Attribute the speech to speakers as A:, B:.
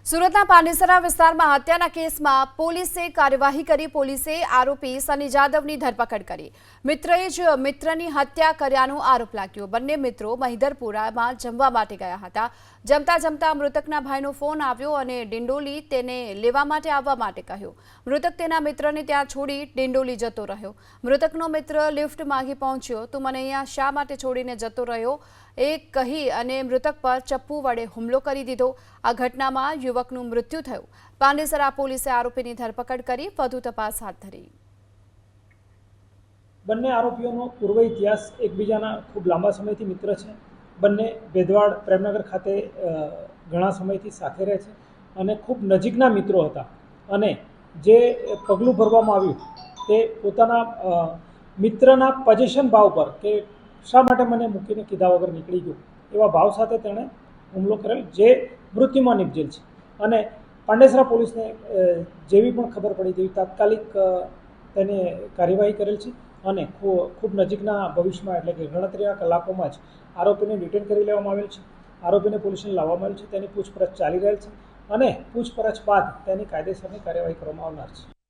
A: સુરતના પાંડેસરા વિસ્તારમાં હત્યાના કેસમાં પોલીસે કાર્યવાહી કરી. પોલીસે આરોપી સની જાદવની ધરપકડ કરી. મિત્રએ જ મિત્રની હત્યા કર્યાનો આરોપ લાગ્યો. બંને મિત્રો મહિધરપુરામાં જમવા માટે ગયા હતા. જમતા જમતા મૃતકના ભાઈનો ફોન આવ્યો અને ડિંડોલી તેને લેવા માટે આવવા માટે કહ્યું. મૃતક તેના મિત્રને ત્યાં છોડી ડિંડોલી જતો રહ્યો. મૃતકનો મિત્ર લિફ્ટ માંગી પહોંચ્યો. તું મને અહીંયા શા માટે છોડીને જતો રહ્યો એ કહી અને મૃતક પર ચપ્પુ વડે હુમલો કરી દીધો. આ ઘટનામાં યુવકનું મૃત્યુ થયું. પાંડેસરા પોલીસે આરોપીની ધરપકડ કરી વધુ તપાસ હાથ ધરી.
B: બંને આરોપીઓનો પૂર્વ ઇતિહાસ એકબીજાના ખૂબ લાંબા સમયથી મિત્ર છે. બંને ભેદવાડ પ્રેમનગર ખાતે ઘણા સમયથી સાથે રહે છે અને ખૂબ નજીકના મિત્રો હતા. અને જે પગલું ભરવામાં આવ્યું તે પોતાના મિત્રના પોઝિશન ભાવ પર કે શા માટે મને મૂકીને કીધા વગર નીકળી ગયો એવા ભાવ સાથે તેણે હુમલો કરેલ, જે મૃત્યુમાં નિપજેલ છે. અને પાંડેસરા પોલીસને જેવી પણ ખબર પડી તેવી તાત્કાલિક તેને કાર્યવાહી કરેલ છે અને ખૂબ નજીકના ભવિષ્યમાં એટલે કે ગણતરીના કલાકોમાં જ આરોપીને ડિટેન કરી લેવામાં આવેલ છે. આરોપીને પોલીસને લાવવામાં આવેલ છે. તેની પૂછપરછ ચાલી રહેલ છે અને પૂછપરછ બાદ તેની કાયદેસરની કાર્યવાહી કરવામાં આવનાર છે.